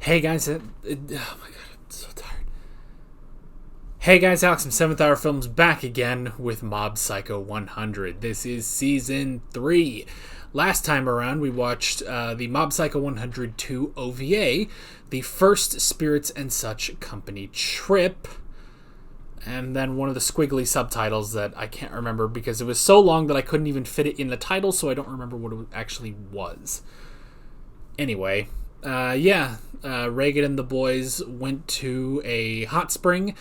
Hey guys, oh my god, I'm so tired. Hey guys, Alex from 7th Hour Films back again with Mob Psycho 100. This is Season 3. Last time around, we watched the Mob Psycho 102 OVA, the first Spirits and Such company trip, and then one of the squiggly subtitles that I can't remember because it was so long that I couldn't even fit it in the title, so I don't remember what it actually was. Anyway, Reagan and the boys went to a hot spring.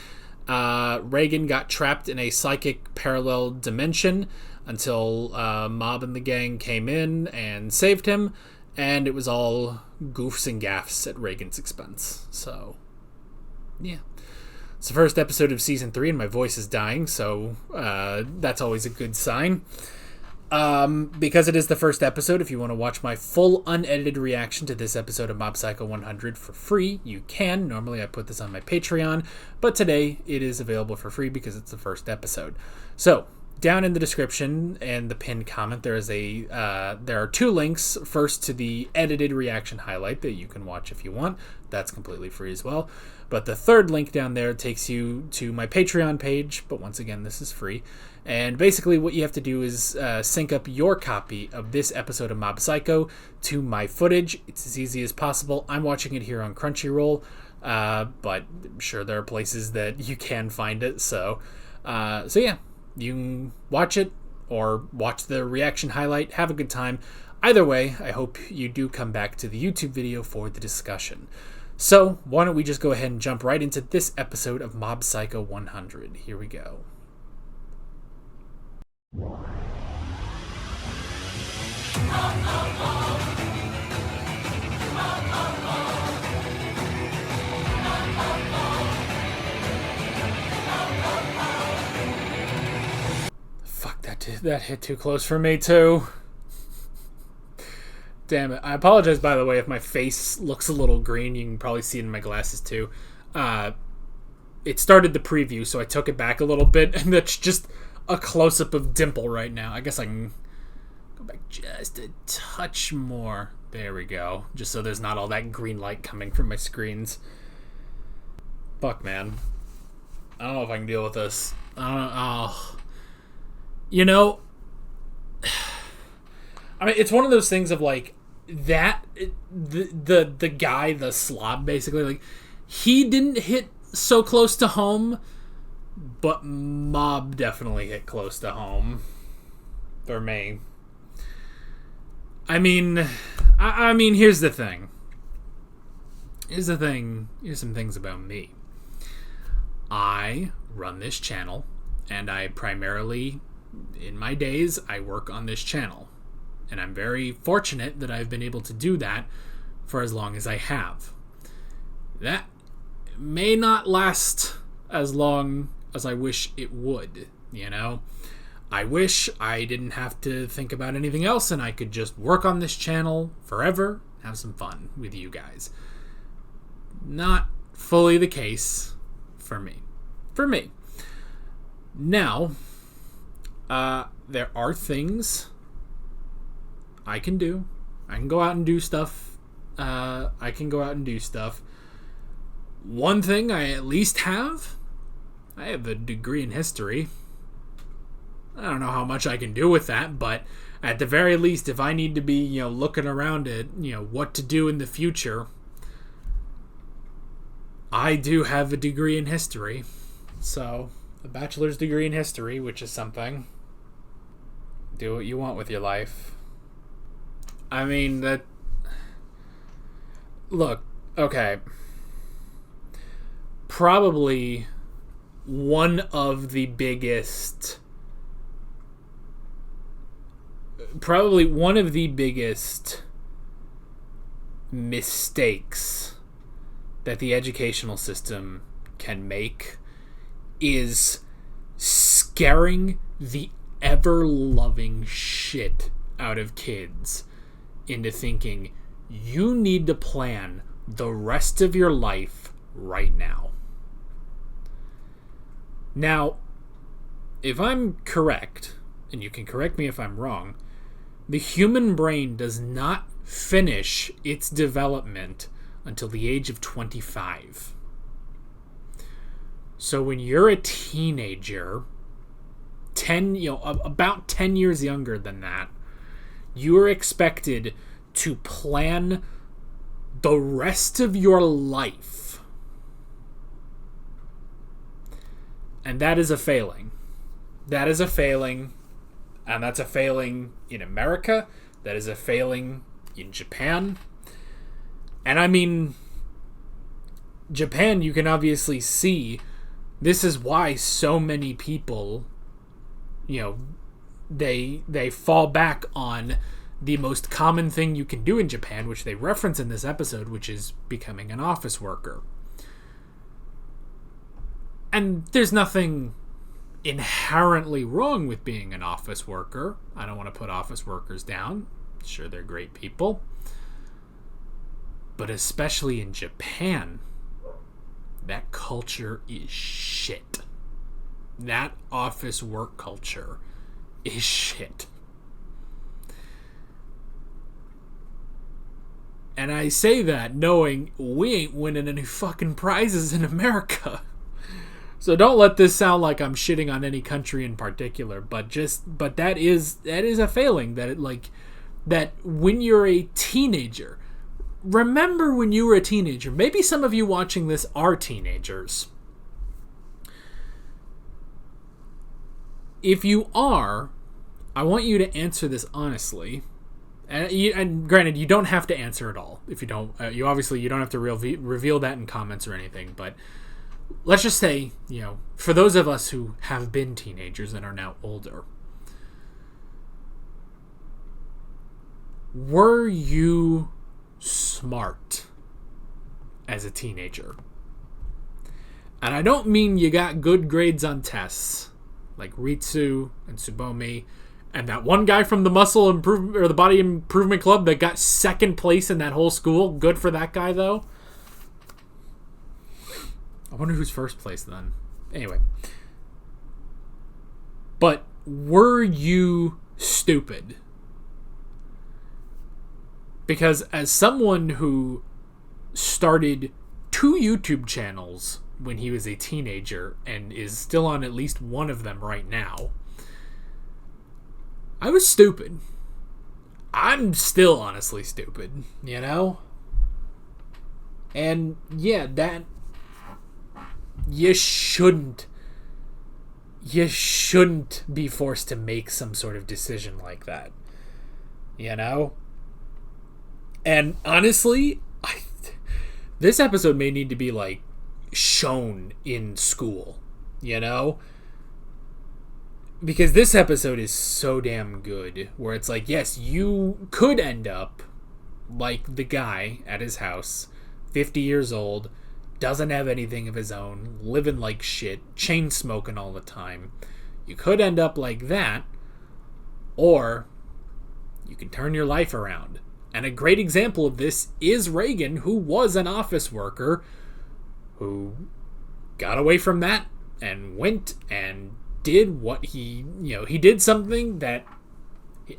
Reagan got trapped in a psychic parallel dimension until Mob and the gang came in and saved him, and it was all goofs and gaffs at Reagan's expense. So, yeah. It's the first episode of Season 3, and my voice is dying, so that's always a good sign. Because it is the first episode, if you want to watch my full unedited reaction to this episode of Mob Psycho 100 for free, you can. Normally I put this on my Patreon, but today it is available for free because it's the first episode. So, down in the description and the pinned comment, there are two links. First to the edited reaction highlight that you can watch if you want. That's completely free as well. But the third link down there takes you to my Patreon page, but once again, this is free. And basically what you have to do is sync up your copy of this episode of Mob Psycho to my footage. It's as easy as possible. I'm watching it here on Crunchyroll, but I'm sure there are places that you can find it. So yeah, you can watch it or watch the reaction highlight. Have a good time. Either way, I hope you do come back to the YouTube video for the discussion. So why don't we just go ahead and jump right into this episode of Mob Psycho 100. Here we go. Fuck, that hit too close for me too. Damn it. I apologize, by the way, if my face looks a little green. You can probably see it in my glasses too. It started the preview, so I took it back a little bit, and that's just a close-up of Dimple right now. I guess I can go back just a touch more. There we go. Just so there's not all that green light coming from my screens. Fuck, man. I don't know if I can deal with this. I don't know. Oh. You know, I mean, it's one of those things of like that. The guy, the slob, basically, like he didn't hit so close to home, but Mob definitely hit close to home for me. I mean, here's the thing. Here's some things about me. I run this channel, and I primarily, in my days, I work on this channel. And I'm very fortunate that I've been able to do that for as long as I have. That may not last as long as I wish it would, you know? I wish I didn't have to think about anything else and I could just work on this channel forever, have some fun with you guys. Not fully the case for me. Now, there are things I can do. I can go out and do stuff. One thing I at least have, I have a degree in history. I don't know how much I can do with that, but at the very least, if I need to be, looking around at, what to do in the future, I do have a degree in history. So, a bachelor's degree in history, which is something. Do what you want with your life. I mean, look, okay. Probably one of the biggest mistakes that the educational system can make is scaring the ever-loving shit out of kids into thinking you need to plan the rest of your life right now. Now, if I'm correct, and you can correct me if I'm wrong, the human brain does not finish its development until the age of 25. So when you're a teenager, about 10 years younger than that, you are expected to plan the rest of your life. And that is a failing. That is a failing. And that's a failing in America. That is a failing in Japan. And I mean, Japan, you can obviously see, this is why so many people, they fall back on the most common thing you can do in Japan, which they reference in this episode, which is becoming an office worker. And there's nothing inherently wrong with being an office worker. I don't want to put office workers down. Sure, they're great people. But especially in Japan, that culture is shit. That office work culture is shit. And I say that knowing we ain't winning any fucking prizes in America. So don't let this sound like I'm shitting on any country in particular, but that is a failing that when you're a teenager, remember when you were a teenager. Maybe some of you watching this are teenagers. If you are, I want you to answer this honestly. And granted, you don't have to answer at all. If you don't, you don't have to reveal that in comments or anything. But let's just say, for those of us who have been teenagers and are now older, were you smart as a teenager? And I don't mean you got good grades on tests like Ritsu and Tsubomi and that one guy from the the Body Improvement Club that got second place in that whole school. Good for that guy, though. I wonder who's first place then. Anyway. But were you stupid? Because as someone who started 2 YouTube channels when he was a teenager and is still on at least one of them right now, I was stupid. I'm still honestly stupid, And yeah, that you shouldn't be forced to make some sort of decision like that. And honestly, this episode may need to be shown in school, because this episode is so damn good, where it's yes, you could end up like the guy at his house, 50 years old, doesn't have anything of his own, living like shit, chain smoking all the time. You could end up like that, or you can turn your life around. And a great example of this is Reagan, who was an office worker, who got away from that and went and did what he did something that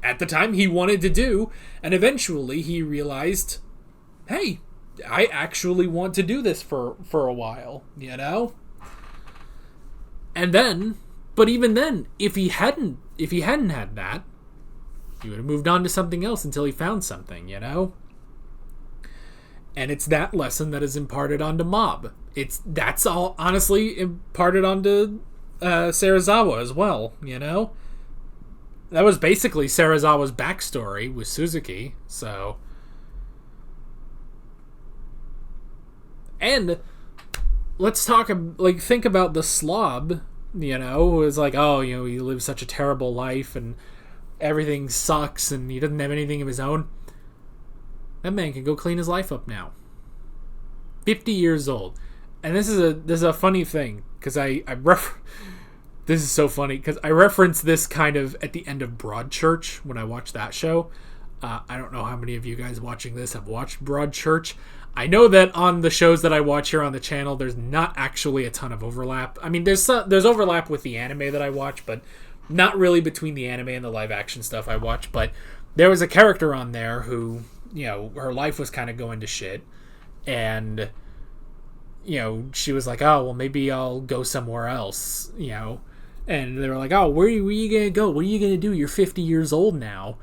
at the time he wanted to do, and eventually he realized, hey, I actually want to do this for a while, And then, but even then, if he hadn't had that, he would have moved on to something else until he found something, And it's that lesson that is imparted onto Mob. That's all honestly imparted onto Serizawa as well, That was basically Serizawa's backstory with Suzuki, so. And let's talk, think about the slob, who is he lives such a terrible life and everything sucks and he doesn't have anything of his own. That man can go clean his life up now. 50 years old. And this is a funny thing, because this is so funny, because I reference this kind of at the end of Broadchurch when I watch that show. I don't know how many of you guys watching this have watched Broadchurch. I know that on the shows that I watch here on the channel, there's not actually a ton of overlap. I mean, there's overlap with the anime that I watch, but not really between the anime and the live action stuff I watch. But there was a character on there who, her life was kind of going to shit. And, she was like, oh, well, maybe I'll go somewhere else, And they were like, oh, where are you going to go? What are you going to do? You're 50 years old now.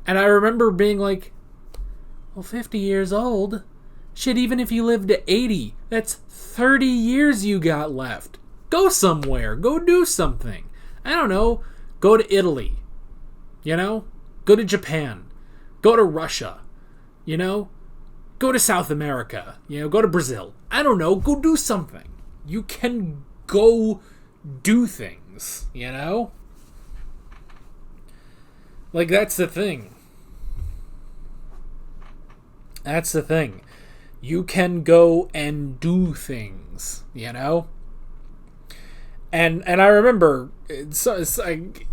And I remember being like, well, 50 years old? Shit, even if you lived to 80, that's 30 years you got left. Go somewhere. Go do something. I don't know. Go to Italy. Go to Japan. Go to Russia. Go to South America. Go to Brazil. I don't know. Go do something. You can go do things. Like, that's the thing. That's the thing. You can go and do things, And I remember, it's like,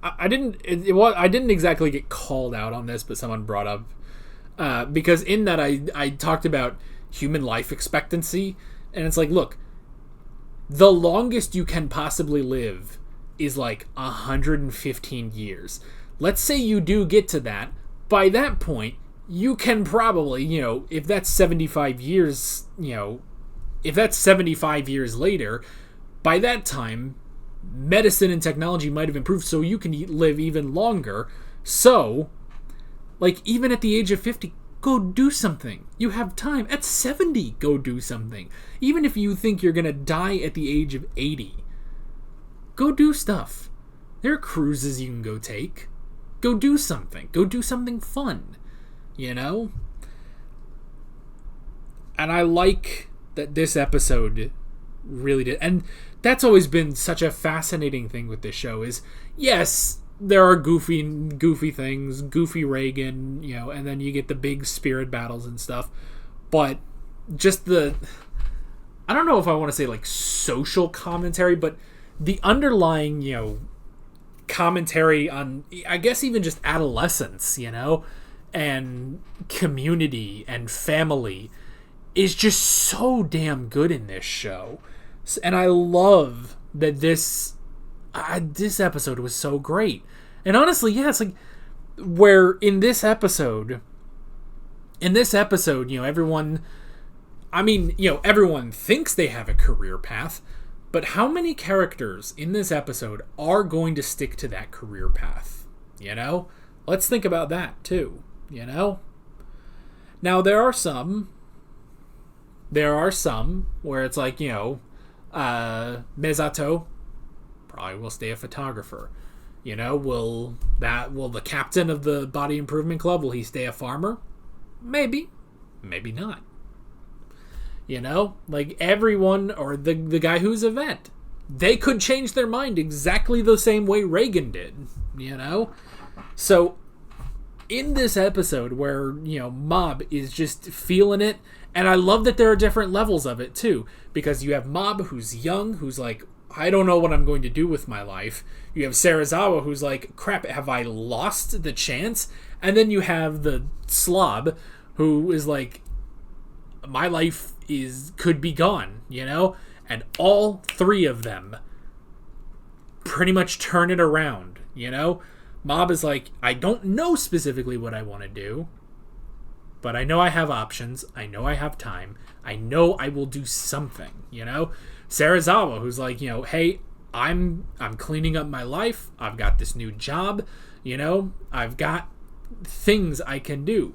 I didn't exactly get called out on this, but someone brought up, because in that I talked about human life expectancy, and it's like, look, the longest you can possibly live is like 115 years. Let's say you do get to that. By that point, you can probably, if that's 75 years, if that's 75 years later, by that time, medicine and technology might have improved so you can live even longer. So, like, even at the age of 50, go do something. You have time. At 70, go do something. Even if you think you're going to die at the age of 80, go do stuff. There are cruises you can go take. Go do something. Go do something fun. And I like that this episode really did. And that's always been such a fascinating thing with this show is, yes, there are goofy things, goofy Reagan, and then you get the big spirit battles and stuff. But just I don't know if I want to say like social commentary, but the underlying, commentary on, I guess, even just adolescence, and community and family is just so damn good in this show. And I love that this episode was so great. And honestly, yeah, it's like where in this episode, everyone, everyone thinks they have a career path, but how many characters in this episode are going to stick to that career path? Let's think about that too. Now there are some where it's like, Misato probably will stay a photographer. Will the captain of the body improvement club, will he stay a farmer? Maybe not. Like everyone, or the guy who's a vet, they could change their mind exactly the same way Reagan did. So in this episode where, Mob is just feeling it, and I love that there are different levels of it too, because you have Mob who's young, who's like, I don't know what I'm going to do with my life. You have Serizawa who's like, crap, have I lost the chance? And then you have the slob who is like, my life could be gone, And all three of them pretty much turn it around, Mob is like, I don't know specifically what I want to do, but I know I have options. I know I have time. I know I will do something, Serizawa, who's like, hey, I'm cleaning up my life. I've got this new job, I've got things I can do.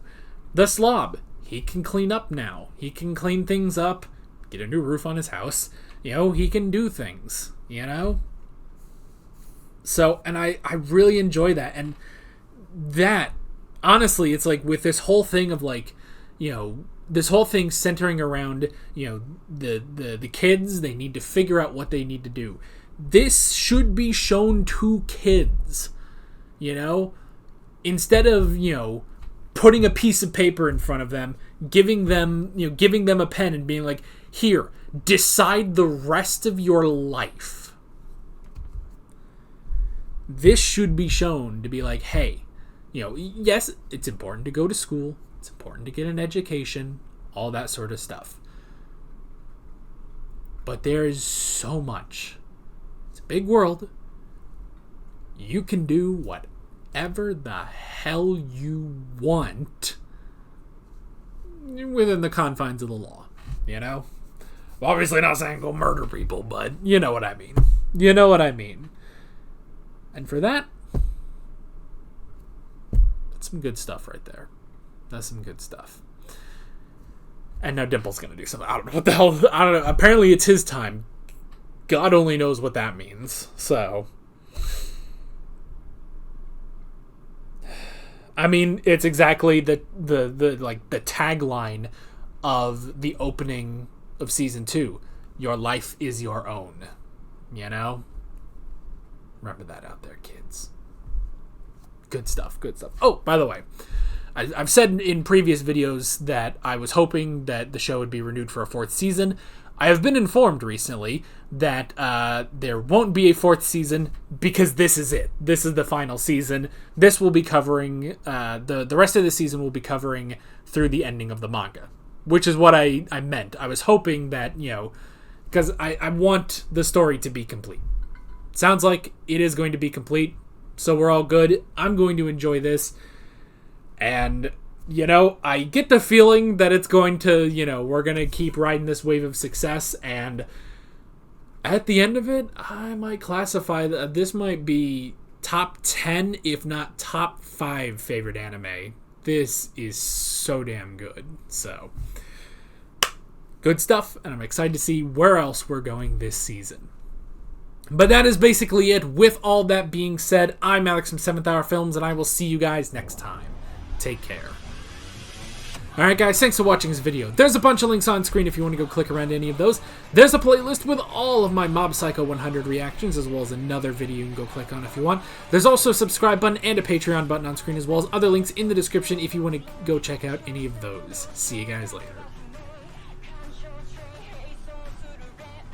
The slob, he can clean up now. He can clean things up, get a new roof on his house. He can do things, So, and I really enjoy that. And that, honestly, it's like with this whole thing of like, this whole thing centering around, the kids, they need to figure out what they need to do. This should be shown to kids, instead of, putting a piece of paper in front of them, giving them a pen and being like, here, decide the rest of your life. This should be shown to be like, hey, yes, it's important to go to school. It's important to get an education, all that sort of stuff. But there is so much. It's a big world. You can do whatever the hell you want within the confines of the law, you know? Obviously not saying go murder people, but you know what I mean. You know what I mean. And for that, that's some good stuff right there. That's some good stuff. And now Dimple's gonna do something. I don't know what the hell. I don't know. Apparently it's his time. God only knows what that means. So, I mean, it's exactly the tagline of the opening of season 2. Your life is your own. You know? Remember that out there, kids. Good stuff, good stuff. Oh, by the way, I've said in previous videos that I was hoping that the show would be renewed for a 4th season. I have been informed recently that there won't be a 4th season because this is it. This is the final season. This will be covering, the rest of the season will be covering through the ending of the manga, which is what I meant. I was hoping that, you know, because I want the story to be complete. Sounds like it is going to be complete, so we're all good. I'm going to enjoy this. And, you know, I get the feeling that it's going to, you know, we're going to keep riding this wave of success. And at the end of it, I might classify that this might be top 10, if not top 5 favorite anime. This is so damn good. So, good stuff. And I'm excited to see where else we're going this season. But that is basically it. With all that being said, I'm Alex from 7th Hour Films, and I will see you guys next time. Take care. Alright guys, thanks for watching this video. There's a bunch of links on screen if you want to go click around any of those. There's a playlist with all of my Mob Psycho 100 reactions, as well as another video you can go click on if you want. There's also a subscribe button and a Patreon button on screen, as well as other links in the description if you want to go check out any of those. See you guys later.